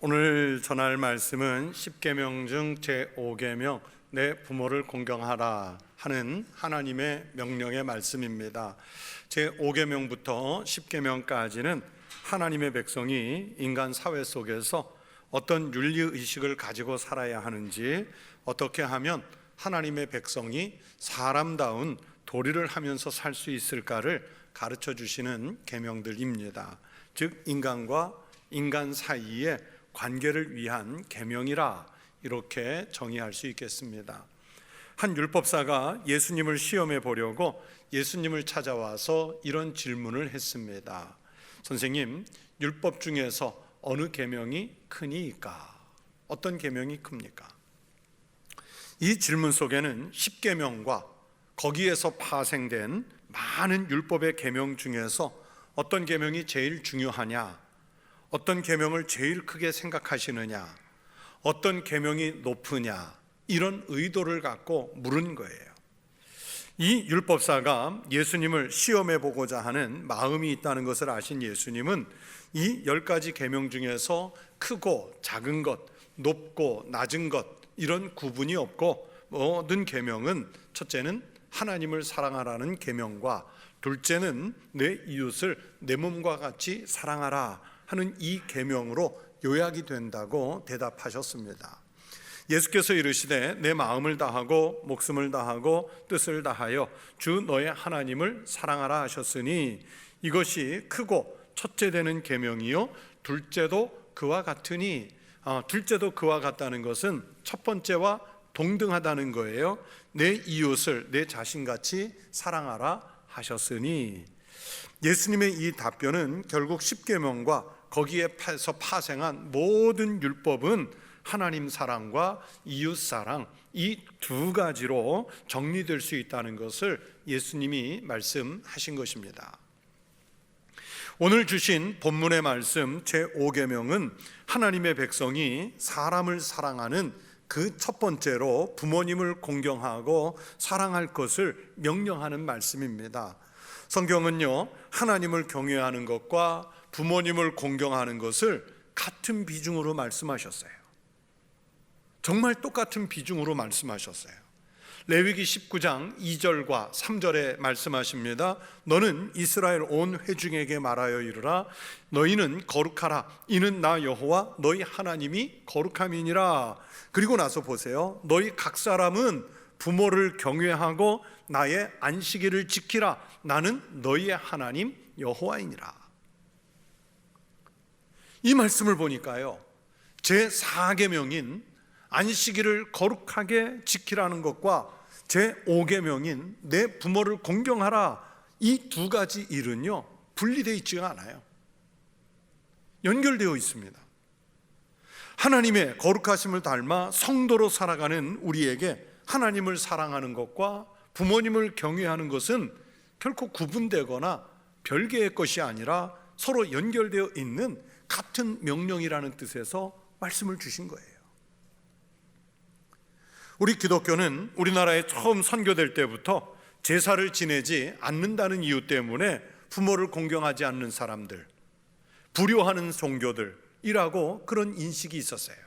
오늘 전할 말씀은 10계명 중 제5계명 내 부모를 공경하라 하는 하나님의 명령의 말씀입니다. 제5계명부터 10계명까지는 하나님의 백성이 인간 사회 속에서 어떤 윤리의식을 가지고 살아야 하는지, 어떻게 하면 하나님의 백성이 사람다운 도리를 하면서 살 수 있을까를 가르쳐 주시는 계명들입니다. 즉 인간과 인간 사이의 관계를 위한 계명이라 이렇게 정의할 수 있겠습니다. 한 율법사가 예수님을 시험해 보려고 예수님을 찾아와서 이런 질문을 했습니다. 선생님, 율법 중에서 어느 계명이 크니까? 어떤 계명이 큽니까? 이 질문 속에는 10계명과 거기에서 파생된 많은 율법의 계명 중에서 어떤 계명이 제일 중요하냐, 어떤 계명을 제일 크게 생각하시느냐, 어떤 계명이 높으냐, 이런 의도를 갖고 물은 거예요. 이 율법사가 예수님을 시험해 보고자 하는 마음이 있다는 것을 아신 예수님은 이 10가지 계명 중에서 크고 작은 것, 높고 낮은 것, 이런 구분이 없고 모든 계명은 첫째는 하나님을 사랑하라는 계명과 둘째는 내 이웃을 내 몸과 같이 사랑하라 하는 이 계명으로 요약이 된다고 대답하셨습니다. 예수께서 이르시되 내 마음을 다하고 목숨을 다하고 뜻을 다하여 주 너의 하나님을 사랑하라 하셨으니 이것이 크고 첫째 되는 계명이요 둘째도 그와 같으니, 둘째도 그와 같다는 것은 첫 번째와 동등하다는 거예요. 내 이웃을 내 자신같이 사랑하라 하셨으니, 예수님의 이 답변은 결국 10계명과 거기에서 파생한 모든 율법은 하나님 사랑과 이웃 사랑, 이 두 가지로 정리될 수 있다는 것을 예수님이 말씀하신 것입니다. 오늘 주신 본문의 말씀 제5계명은 하나님의 백성이 사람을 사랑하는 그 첫 번째로 부모님을 공경하고 사랑할 것을 명령하는 말씀입니다. 성경은요, 하나님을 경외하는 것과 부모님을 공경하는 것을 같은 비중으로 말씀하셨어요. 정말 똑같은 비중으로 말씀하셨어요. 레위기 19장 2절과 3절에 말씀하십니다. 너는 이스라엘 온 회중에게 말하여 이르라. 너희는 거룩하라. 이는 나 여호와 너희 하나님이 거룩함이니라. 그리고 나서 보세요. 너희 각 사람은 부모를 경외하고 나의 안식일을 지키라. 나는 너희의 하나님 여호와이니라. 이 말씀을 보니까요, 제4계명인 안식일을 거룩하게 지키라는 것과 제5계명인 내 부모를 공경하라, 이 두 가지 일은요 분리되어 있지가 않아요. 연결되어 있습니다. 하나님의 거룩하심을 닮아 성도로 살아가는 우리에게 하나님을 사랑하는 것과 부모님을 경외하는 것은 결코 구분되거나 별개의 것이 아니라 서로 연결되어 있는 같은 명령이라는 뜻에서 말씀을 주신 거예요. 우리 기독교는 우리나라에 처음 선교될 때부터 제사를 지내지 않는다는 이유 때문에 부모를 공경하지 않는 사람들, 불효하는 종교들이라고 그런 인식이 있었어요.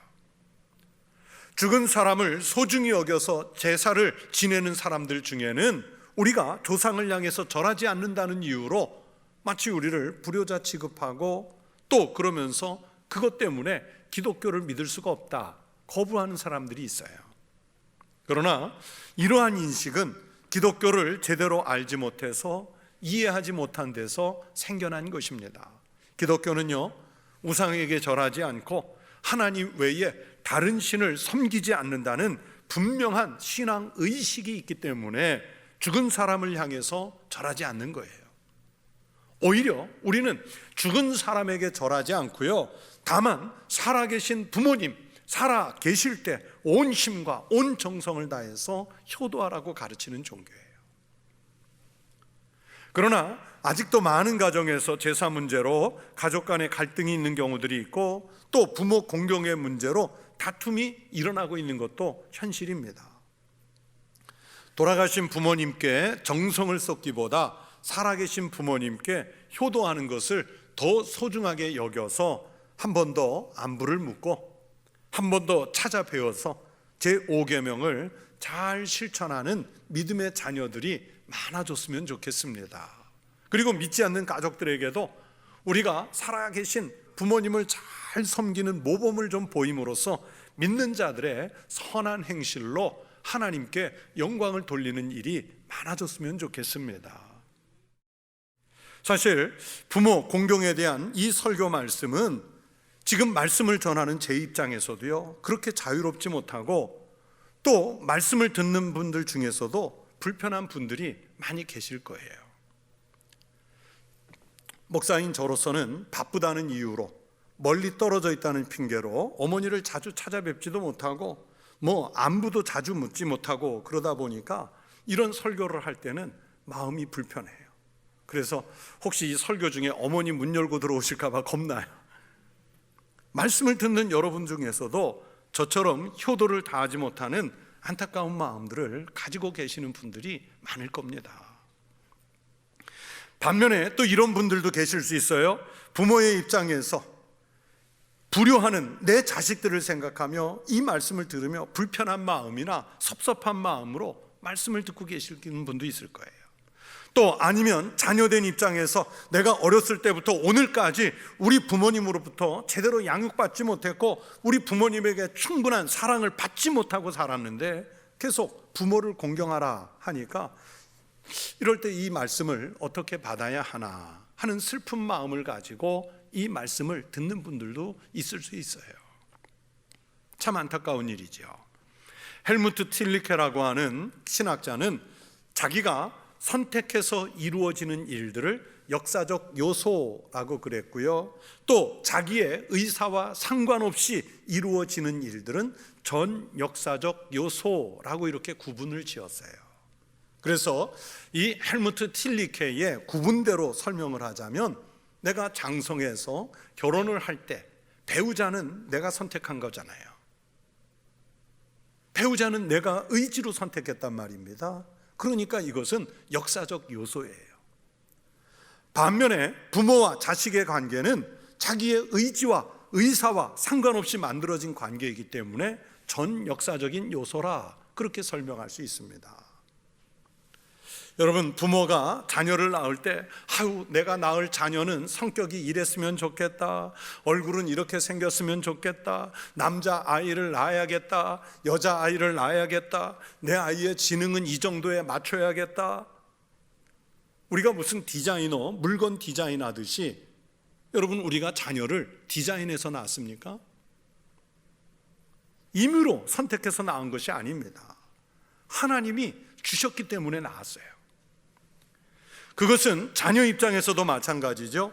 죽은 사람을 소중히 여겨서 제사를 지내는 사람들 중에는 우리가 조상을 향해서 절하지 않는다는 이유로 마치 우리를 불효자 취급하고, 또 그러면서 그것 때문에 기독교를 믿을 수가 없다, 거부하는 사람들이 있어요. 그러나 이러한 인식은 기독교를 제대로 알지 못해서 이해하지 못한 데서 생겨난 것입니다. 기독교는요, 우상에게 절하지 않고 하나님 외에 다른 신을 섬기지 않는다는 분명한 신앙 의식이 있기 때문에 죽은 사람을 향해서 절하지 않는 거예요. 오히려 우리는 죽은 사람에게 절하지 않고요, 다만 살아계신 부모님, 살아 계실 때 온 힘과 온 정성을 다해서 효도하라고 가르치는 종교예요. 그러나 아직도 많은 가정에서 제사 문제로 가족 간의 갈등이 있는 경우들이 있고, 또 부모 공경의 문제로 다툼이 일어나고 있는 것도 현실입니다. 돌아가신 부모님께 정성을 쏟기보다 살아계신 부모님께 효도하는 것을 더 소중하게 여겨서 한 번 더 안부를 묻고 한 번 더 찾아 배워서 제5계명을 잘 실천하는 믿음의 자녀들이 많아졌으면 좋겠습니다. 그리고 믿지 않는 가족들에게도 우리가 살아계신 부모님을 잘 섬기는 모범을 좀 보임으로써 믿는 자들의 선한 행실로 하나님께 영광을 돌리는 일이 많아졌으면 좋겠습니다. 사실 부모 공경에 대한 이 설교 말씀은 지금 말씀을 전하는 제 입장에서도요, 그렇게 자유롭지 못하고 또 말씀을 듣는 분들 중에서도 불편한 분들이 많이 계실 거예요. 목사인 저로서는 바쁘다는 이유로 멀리 떨어져 있다는 핑계로 어머니를 자주 찾아뵙지도 못하고 안부도 자주 묻지 못하고 그러다 보니까 이런 설교를 할 때는 마음이 불편해요. 그래서 혹시 이 설교 중에 어머니 문 열고 들어오실까 봐 겁나요. 말씀을 듣는 여러분 중에서도 저처럼 효도를 다하지 못하는 안타까운 마음들을 가지고 계시는 분들이 많을 겁니다. 반면에 또 이런 분들도 계실 수 있어요. 부모의 입장에서 불효하는 내 자식들을 생각하며 이 말씀을 들으며 불편한 마음이나 섭섭한 마음으로 말씀을 듣고 계시는 분도 있을 거예요. 또 아니면 자녀된 입장에서 내가 어렸을 때부터 오늘까지 우리 부모님으로부터 제대로 양육받지 못했고 우리 부모님에게 충분한 사랑을 받지 못하고 살았는데 계속 부모를 공경하라 하니까 이럴 때 이 말씀을 어떻게 받아야 하나 하는 슬픈 마음을 가지고 이 말씀을 듣는 분들도 있을 수 있어요. 참 안타까운 일이죠. 헬무트 틸리케라고 하는 신학자는 자기가 선택해서 이루어지는 일들을 역사적 요소라고 그랬고요. 또 자기의 의사와 상관없이 이루어지는 일들은 전 역사적 요소라고 이렇게 구분을 지었어요. 그래서 이 헬무트 틸리케의 구분대로 설명을 하자면 내가 장성해서 결혼을 할 때 배우자는 내가 선택한 거잖아요. 배우자는 내가 의지로 선택했단 말입니다. 그러니까 이것은 역사적 요소예요. 반면에 부모와 자식의 관계는 자기의 의지와 의사와 상관없이 만들어진 관계이기 때문에 전 역사적인 요소라 그렇게 설명할 수 있습니다. 여러분, 부모가 자녀를 낳을 때 내가 낳을 자녀는 성격이 이랬으면 좋겠다, 얼굴은 이렇게 생겼으면 좋겠다, 남자아이를 낳아야겠다, 여자아이를 낳아야겠다, 내 아이의 지능은 이 정도에 맞춰야겠다. 우리가 무슨 디자이너, 물건 디자인 하듯이 여러분, 우리가 자녀를 디자인해서 낳았습니까? 임의로 선택해서 낳은 것이 아닙니다. 하나님이 주셨기 때문에 낳았어요. 그것은 자녀 입장에서도 마찬가지죠.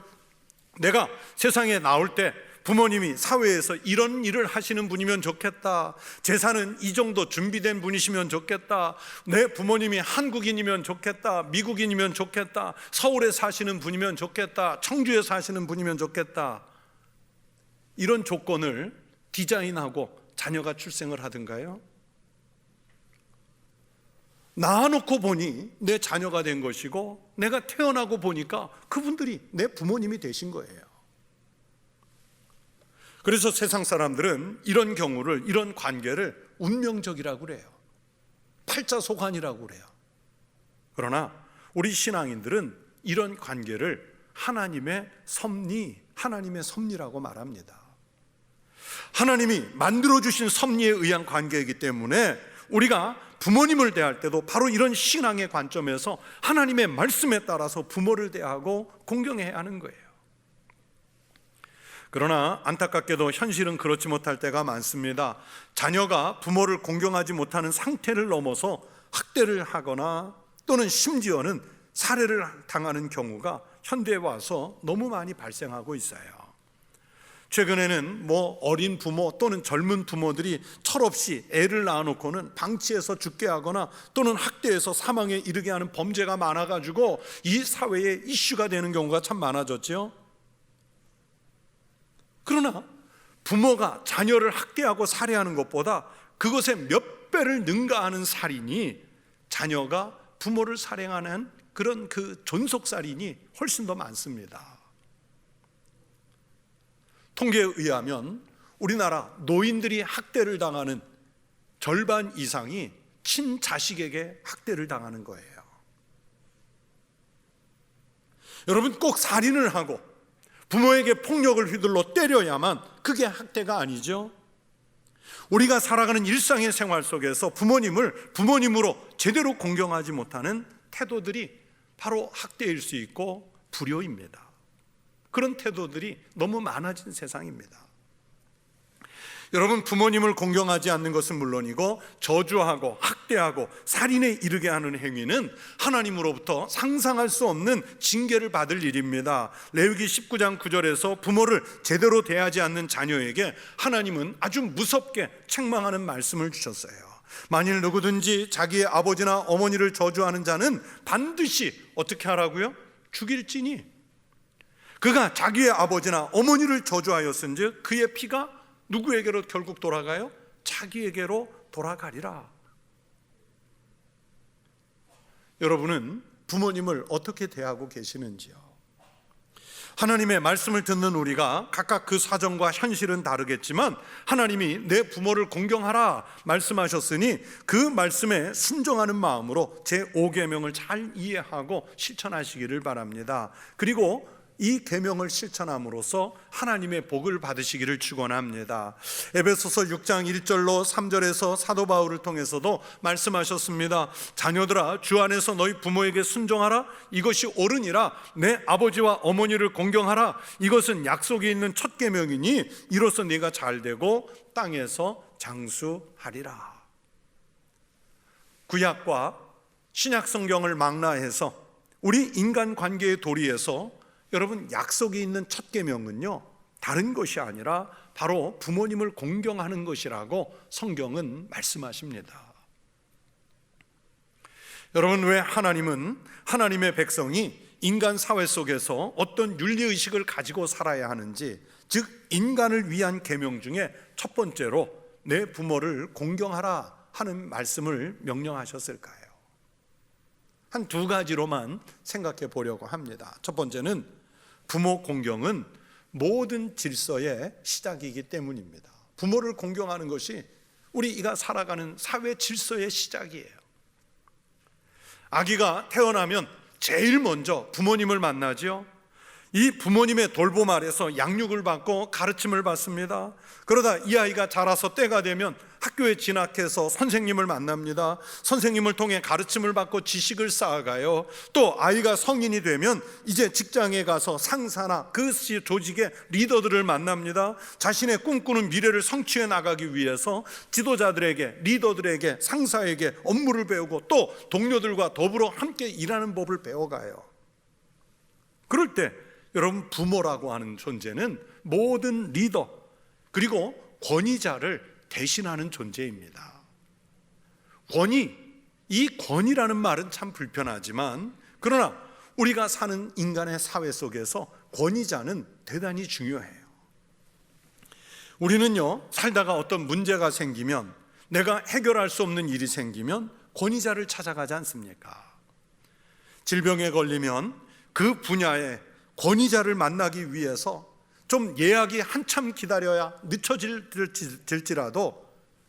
내가 세상에 나올 때 부모님이 사회에서 이런 일을 하시는 분이면 좋겠다, 재산은 이 정도 준비된 분이시면 좋겠다, 내 부모님이 한국인이면 좋겠다, 미국인이면 좋겠다, 서울에 사시는 분이면 좋겠다, 청주에 사시는 분이면 좋겠다, 이런 조건을 디자인하고 자녀가 출생을 하든가요? 낳아놓고 보니 내 자녀가 된 것이고 내가 태어나고 보니까 그분들이 내 부모님이 되신 거예요. 그래서 세상 사람들은 이런 경우를, 이런 관계를 운명적이라고 그래요. 팔자소관이라고 그래요. 그러나 우리 신앙인들은 이런 관계를 하나님의 섭리, 하나님의 섭리라고 말합니다. 하나님이 만들어주신 섭리에 의한 관계이기 때문에 우리가 부모님을 대할 때도 바로 이런 신앙의 관점에서 하나님의 말씀에 따라서 부모를 대하고 공경해야 하는 거예요. 그러나 안타깝게도 현실은 그렇지 못할 때가 많습니다. 자녀가 부모를 공경하지 못하는 상태를 넘어서 학대를 하거나 또는 심지어는 살해를 당하는 경우가 현대에 와서 너무 많이 발생하고 있어요. 최근에는 어린 부모 또는 젊은 부모들이 철없이 애를 낳아놓고는 방치해서 죽게 하거나 또는 학대해서 사망에 이르게 하는 범죄가 많아가지고 이 사회에 이슈가 되는 경우가 참 많아졌죠. 그러나 부모가 자녀를 학대하고 살해하는 것보다 그것에 몇 배를 능가하는 살인이 자녀가 부모를 살해하는 그런 그 존속살인이 훨씬 더 많습니다. 통계에 의하면 우리나라 노인들이 학대를 당하는 절반 이상이 친자식에게 학대를 당하는 거예요. 여러분, 꼭 살인을 하고 부모에게 폭력을 휘둘러 때려야만 그게 학대가 아니죠. 우리가 살아가는 일상의 생활 속에서 부모님을 부모님으로 제대로 공경하지 못하는 태도들이 바로 학대일 수 있고 불효입니다. 그런 태도들이 너무 많아진 세상입니다. 여러분, 부모님을 공경하지 않는 것은 물론이고 저주하고 학대하고 살인에 이르게 하는 행위는 하나님으로부터 상상할 수 없는 징계를 받을 일입니다. 레위기 19장 9절에서 부모를 제대로 대하지 않는 자녀에게 하나님은 아주 무섭게 책망하는 말씀을 주셨어요. 만일 누구든지 자기의 아버지나 어머니를 저주하는 자는 반드시 어떻게 하라고요? 죽일지니 그가 자기의 아버지나 어머니를 저주하였은즉 그의 피가 누구에게로 결국 돌아가요? 자기에게로 돌아가리라. 여러분은 부모님을 어떻게 대하고 계시는지요? 하나님의 말씀을 듣는 우리가 각각 그 사정과 현실은 다르겠지만 하나님이 내 부모를 공경하라 말씀하셨으니 그 말씀에 순종하는 마음으로 제5계명을 잘 이해하고 실천하시기를 바랍니다. 그리고 이 계명을 실천함으로써 하나님의 복을 받으시기를 축원합니다. 에베소서 6장 1절로 3절에서 사도 바울을 통해서도 말씀하셨습니다. 자녀들아, 주 안에서 너희 부모에게 순종하라. 이것이 옳으니라. 내 아버지와 어머니를 공경하라. 이것은 약속이 있는 첫 계명이니 이로써 네가 잘되고 땅에서 장수하리라. 구약과 신약 성경을 망라해서 우리 인간 관계의 도리에서 여러분, 약속이 있는 첫 계명은요 다른 것이 아니라 바로 부모님을 공경하는 것이라고 성경은 말씀하십니다. 여러분, 왜 하나님은 하나님의 백성이 인간 사회 속에서 어떤 윤리의식을 가지고 살아야 하는지, 즉 인간을 위한 계명 중에 첫 번째로 내 부모를 공경하라 하는 말씀을 명령하셨을까요? 한 두 가지로만 생각해 보려고 합니다. 첫 번째는 부모 공경은 모든 질서의 시작이기 때문입니다. 부모를 공경하는 것이 우리가 살아가는 사회 질서의 시작이에요. 아기가 태어나면 제일 먼저 부모님을 만나죠. 이 부모님의 돌봄 아래서 양육을 받고 가르침을 받습니다. 그러다 이 아이가 자라서 때가 되면 학교에 진학해서 선생님을 만납니다. 선생님을 통해 가르침을 받고 지식을 쌓아가요. 또 아이가 성인이 되면 이제 직장에 가서 상사나 그 조직의 리더들을 만납니다. 자신의 꿈꾸는 미래를 성취해 나가기 위해서 지도자들에게, 리더들에게, 상사에게 업무를 배우고 또 동료들과 더불어 함께 일하는 법을 배워가요. 그럴 때 여러분, 부모라고 하는 존재는 모든 리더 그리고 권위자를 대신하는 존재입니다. 권위, 이 권위라는 말은 참 불편하지만 그러나 우리가 사는 인간의 사회 속에서 권위자는 대단히 중요해요. 우리는요, 살다가 어떤 문제가 생기면, 내가 해결할 수 없는 일이 생기면 권위자를 찾아가지 않습니까? 질병에 걸리면 그 분야에 권위자를 만나기 위해서 좀 예약이 한참 기다려야 늦춰질지라도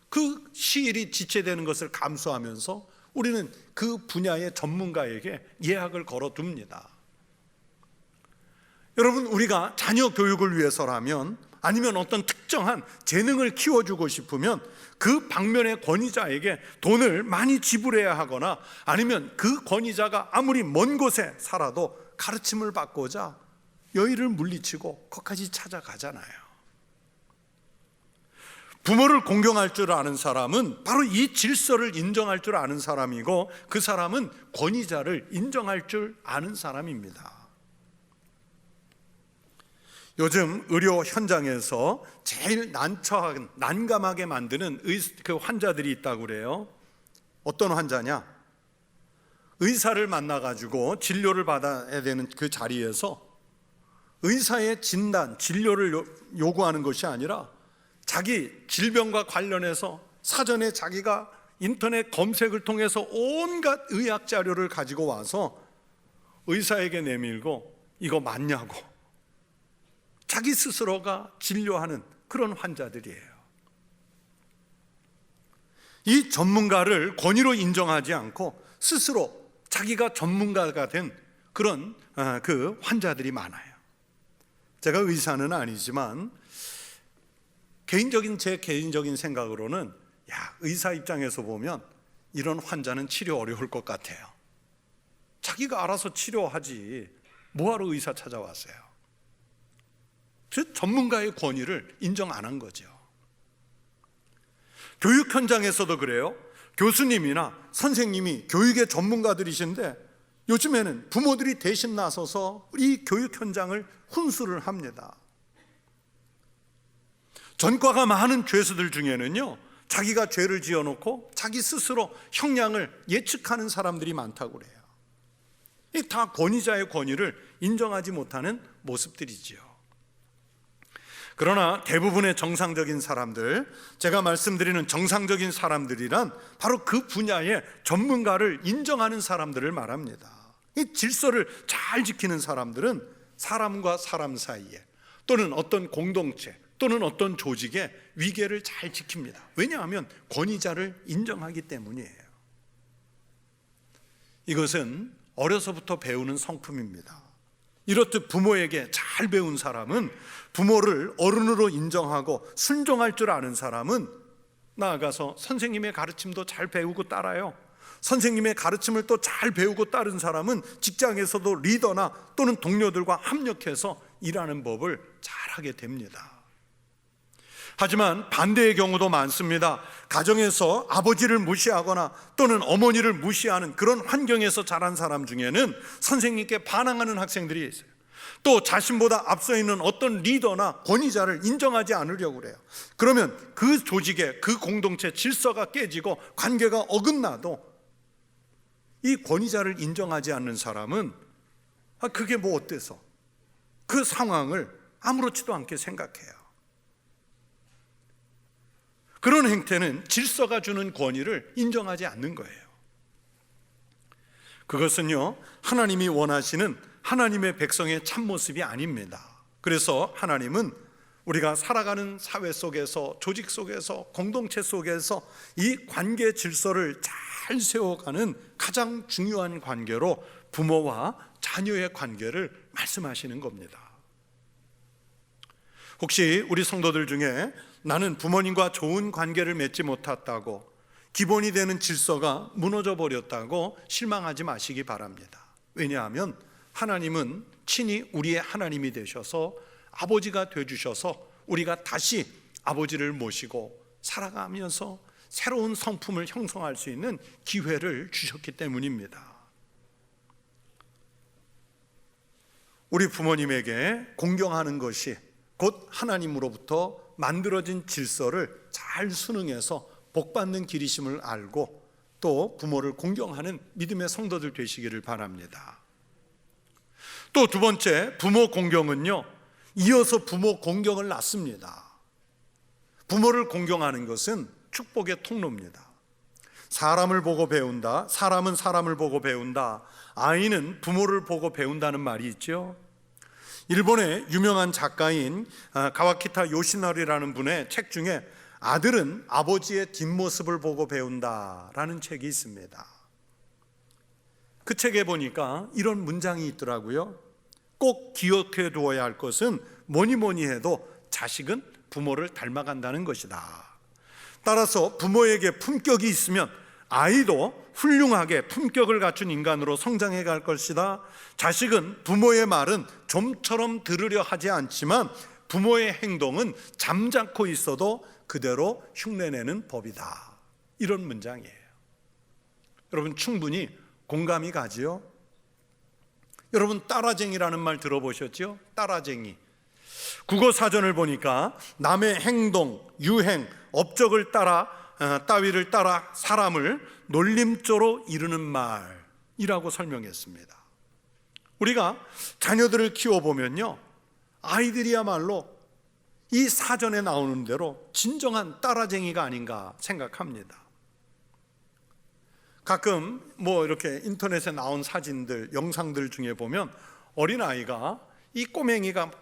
그 시일이 지체되는 것을 감수하면서 우리는 그 분야의 전문가에게 예약을 걸어둡니다. 여러분, 우리가 자녀 교육을 위해서라면, 아니면 어떤 특정한 재능을 키워주고 싶으면 그 방면의 권위자에게 돈을 많이 지불해야 하거나, 아니면 그 권위자가 아무리 먼 곳에 살아도 가르침을 받고자 여의를 물리치고 거기까지 찾아가잖아요. 부모를 공경할 줄 아는 사람은 바로 이 질서를 인정할 줄 아는 사람이고, 그 사람은 권위자를 인정할 줄 아는 사람입니다. 요즘 의료 현장에서 제일 난감하게 만드는 그 환자들이 있다고 그래요. 어떤 환자냐? 의사를 만나가지고 진료를 받아야 되는 그 자리에서 의사의 진단, 진료를 요구하는 것이 아니라 자기 질병과 관련해서 사전에 자기가 인터넷 검색을 통해서 온갖 의학 자료를 가지고 와서 의사에게 내밀고 이거 맞냐고 자기 스스로가 진료하는 그런 환자들이에요. 이 전문가를 권위로 인정하지 않고 스스로 자기가 전문가가 된 그런 그 환자들이 많아요. 제가 의사는 아니지만 제 개인적인 생각으로는 의사 입장에서 보면 이런 환자는 치료 어려울 것 같아요. 자기가 알아서 치료하지 뭐하러 의사 찾아왔어요? 즉 전문가의 권위를 인정 안 한 거죠. 교육 현장에서도 그래요. 교수님이나 선생님이 교육의 전문가들이신데 요즘에는 부모들이 대신 나서서 이 교육 현장을 훈수를 합니다. 전과가 많은 죄수들 중에는요, 자기가 죄를 지어놓고 자기 스스로 형량을 예측하는 사람들이 많다고 그래요. 이 다 권위자의 권위를 인정하지 못하는 모습들이지요. 그러나 대부분의 정상적인 사람들, 제가 말씀드리는 정상적인 사람들이란 바로 그 분야의 전문가를 인정하는 사람들을 말합니다. 이 질서를 잘 지키는 사람들은 사람과 사람 사이에 또는 어떤 공동체 또는 어떤 조직의 위계를 잘 지킵니다. 왜냐하면 권위자를 인정하기 때문이에요. 이것은 어려서부터 배우는 성품입니다. 이렇듯 부모에게 잘 배운 사람은, 부모를 어른으로 인정하고 순종할 줄 아는 사람은 나아가서 선생님의 가르침도 잘 배우고 따라요. 선생님의 가르침을 또 잘 배우고 따른 사람은 직장에서도 리더나 또는 동료들과 협력해서 일하는 법을 잘하게 됩니다. 하지만 반대의 경우도 많습니다. 가정에서 아버지를 무시하거나 또는 어머니를 무시하는 그런 환경에서 자란 사람 중에는 선생님께 반항하는 학생들이 있어요. 또 자신보다 앞서 있는 어떤 리더나 권위자를 인정하지 않으려고 그래요. 그러면 그 조직의 그 공동체 질서가 깨지고 관계가 어긋나도 이 권위자를 인정하지 않는 사람은 그게 뭐 어때서 그 상황을 아무렇지도 않게 생각해요. 그런 행태는 질서가 주는 권위를 인정하지 않는 거예요. 그것은요, 하나님이 원하시는 하나님의 백성의 참모습이 아닙니다. 그래서 하나님은 우리가 살아가는 사회 속에서, 조직 속에서, 공동체 속에서 이 관계 질서를 잘 세워가는 가장 중요한 관계로 부모와 자녀의 관계를 말씀하시는 겁니다. 혹시 우리 성도들 중에 나는 부모님과 좋은 관계를 맺지 못했다고, 기본이 되는 질서가 무너져 버렸다고 실망하지 마시기 바랍니다. 왜냐하면 하나님은 친히 우리의 하나님이 되셔서 아버지가 되어주셔서 우리가 다시 아버지를 모시고 살아가면서 새로운 성품을 형성할 수 있는 기회를 주셨기 때문입니다. 우리 부모님에게 공경하는 것이 곧 하나님으로부터 만들어진 질서를 잘 순응해서 복받는 길이심을 알고 또 부모를 공경하는 믿음의 성도들 되시기를 바랍니다. 또 두 번째, 부모 공경은요, 이어서 부모 공경을 낳습니다. 부모를 공경하는 것은 축복의 통로입니다. 사람을 보고 배운다, 사람은 사람을 보고 배운다, 아이는 부모를 보고 배운다는 말이 있죠. 일본의 유명한 작가인 가와키타 요시나리라는 분의 책 중에 아들은 아버지의 뒷모습을 보고 배운다라는 책이 있습니다. 그 책에 보니까 이런 문장이 있더라고요. 꼭 기억해 두어야 할 것은 뭐니 해도 자식은 부모를 닮아간다는 것이다. 따라서 부모에게 품격이 있으면 아이도 훌륭하게 품격을 갖춘 인간으로 성장해 갈 것이다. 자식은 부모의 말은 좀처럼 들으려 하지 않지만 부모의 행동은 잠자코 있어도 그대로 흉내내는 법이다. 이런 문장이에요. 여러분 충분히 공감이 가지요? 여러분 따라쟁이라는 말 들어보셨죠? 따라쟁이. 국어사전을 보니까 남의 행동, 유행, 업적을 따위를 따라 사람을 놀림조로 이르는 말이라고 설명했습니다. 우리가 자녀들을 키워보면요, 아이들이야말로 이 사전에 나오는 대로 진정한 따라쟁이가 아닌가 생각합니다. 가끔 이렇게 인터넷에 나온 사진들, 영상들 중에 보면 어린아이가 이 꼬맹이가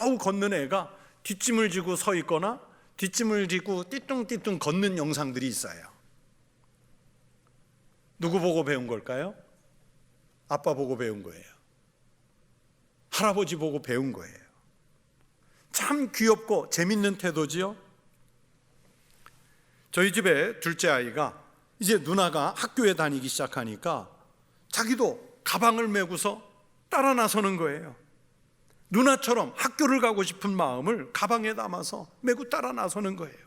겨우 걷는 애가 뒷짐을 지고 서 있거나 뒷짐을 지고 띠뚱띠뚱 걷는 영상들이 있어요. 누구 보고 배운 걸까요? 아빠 보고 배운 거예요. 할아버지 보고 배운 거예요. 참 귀엽고 재밌는 태도지요. 저희 집에 둘째 아이가 이제 누나가 학교에 다니기 시작하니까 자기도 가방을 메고서 따라 나서는 거예요. 누나처럼 학교를 가고 싶은 마음을 가방에 담아서 메고 따라 나서는 거예요.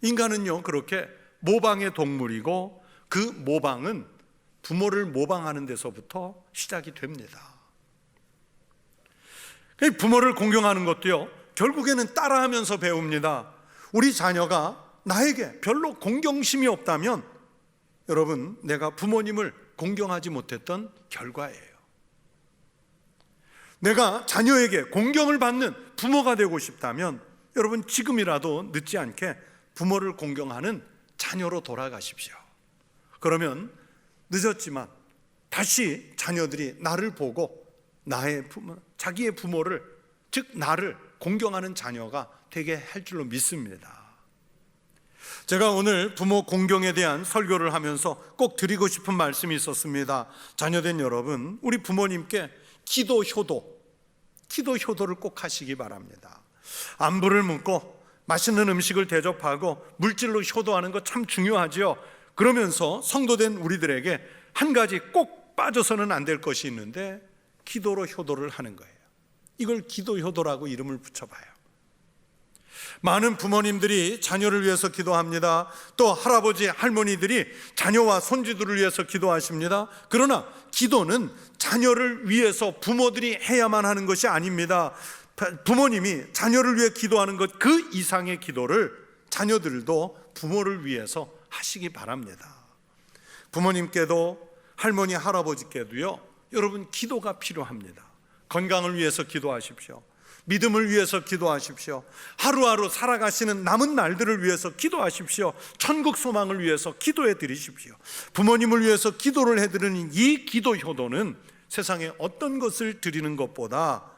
인간은요, 그렇게 모방의 동물이고 그 모방은 부모를 모방하는 데서부터 시작이 됩니다. 부모를 공경하는 것도요, 결국에는 따라하면서 배웁니다. 우리 자녀가 나에게 별로 공경심이 없다면 여러분, 내가 부모님을 공경하지 못했던 결과예요. 내가 자녀에게 공경을 받는 부모가 되고 싶다면 여러분, 지금이라도 늦지 않게 부모를 공경하는 자녀로 돌아가십시오. 그러면 늦었지만 다시 자녀들이 나를 보고 나의 부모, 자기의 부모를, 즉 나를 공경하는 자녀가 되게 할 줄로 믿습니다. 제가 오늘 부모 공경에 대한 설교를 하면서 꼭 드리고 싶은 말씀이 있었습니다. 자녀된 여러분, 우리 부모님께 기도 효도를 꼭 하시기 바랍니다. 안부를 묻고 맛있는 음식을 대접하고 물질로 효도하는 거 참 중요하지요. 그러면서 성도된 우리들에게 한 가지 꼭 빠져서는 안 될 것이 있는데 기도로 효도를 하는 거예요. 이걸 기도 효도라고 이름을 붙여봐요. 많은 부모님들이 자녀를 위해서 기도합니다. 또 할아버지, 할머니들이 자녀와 손주들을 위해서 기도하십니다. 그러나 기도는 자녀를 위해서 부모들이 해야만 하는 것이 아닙니다. 부모님이 자녀를 위해 기도하는 것 그 이상의 기도를 자녀들도 부모를 위해서 하시기 바랍니다. 부모님께도 할머니, 할아버지께도요, 여러분 기도가 필요합니다. 건강을 위해서 기도하십시오. 믿음을 위해서 기도하십시오. 하루하루 살아가시는 남은 날들을 위해서 기도하십시오. 천국 소망을 위해서 기도해 드리십시오. 부모님을 위해서 기도를 해드리는 이 기도 효도는 세상에 어떤 것을 드리는 것보다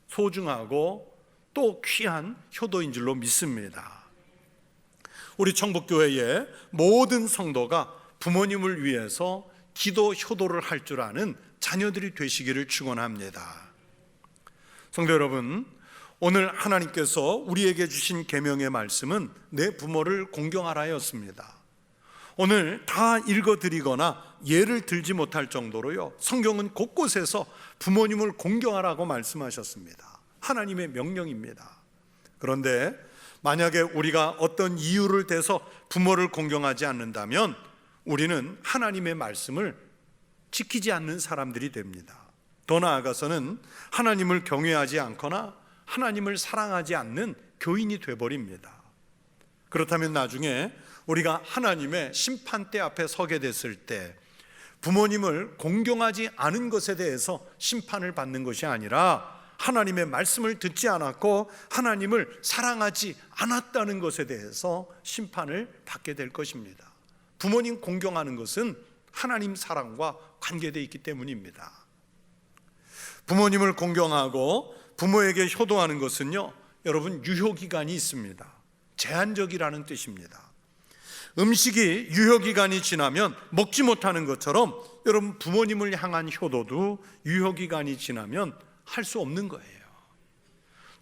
소중하고 또 귀한 효도인 줄로 믿습니다. 우리 청북교회의 모든 성도가 부모님을 위해서 기도 효도를 할 줄 아는 자녀들이 되시기를 축원합니다. 성도 여러분, 오늘 하나님께서 우리에게 주신 계명의 말씀은 내 부모를 공경하라였습니다. 오늘 다 읽어드리거나 예를 들지 못할 정도로요, 성경은 곳곳에서 부모님을 공경하라고 말씀하셨습니다. 하나님의 명령입니다. 그런데 만약에 우리가 어떤 이유를 대서 부모를 공경하지 않는다면 우리는 하나님의 말씀을 지키지 않는 사람들이 됩니다. 더 나아가서는 하나님을 경외하지 않거나 하나님을 사랑하지 않는 교인이 되어버립니다. 그렇다면 나중에 우리가 하나님의 심판대 앞에 서게 됐을 때 부모님을 공경하지 않은 것에 대해서 심판을 받는 것이 아니라 하나님의 말씀을 듣지 않았고 하나님을 사랑하지 않았다는 것에 대해서 심판을 받게 될 것입니다. 부모님 공경하는 것은 하나님 사랑과 관계되어 있기 때문입니다. 부모님을 공경하고 부모에게 효도하는 것은요, 여러분 유효기간이 있습니다. 제한적이라는 뜻입니다. 음식이 유효기간이 지나면 먹지 못하는 것처럼 여러분 부모님을 향한 효도도 유효기간이 지나면 할 수 없는 거예요.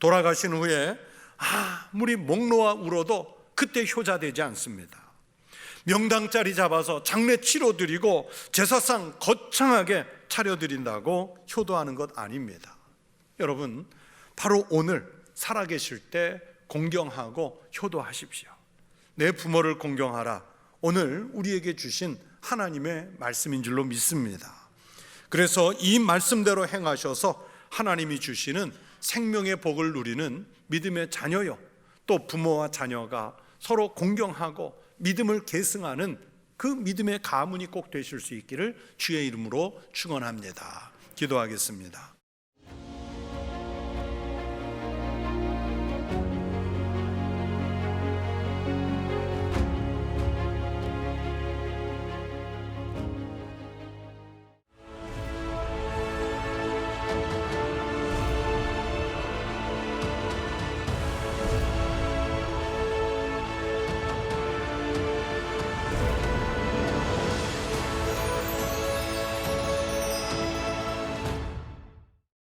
돌아가신 후에 아무리 목 놓아 울어도 그때 효자되지 않습니다. 명당자리 잡아서 장례 치러드리고 제사상 거창하게 차려드린다고 효도하는 것 아닙니다. 여러분, 바로 오늘 살아계실 때 공경하고 효도하십시오. 내 부모를 공경하라, 오늘 우리에게 주신 하나님의 말씀인 줄로 믿습니다. 그래서 이 말씀대로 행하셔서 하나님이 주시는 생명의 복을 누리는 믿음의 자녀요, 또 부모와 자녀가 서로 공경하고 믿음을 계승하는 그 믿음의 가문이 꼭 되실 수 있기를 주의 이름으로 축원합니다. 기도하겠습니다.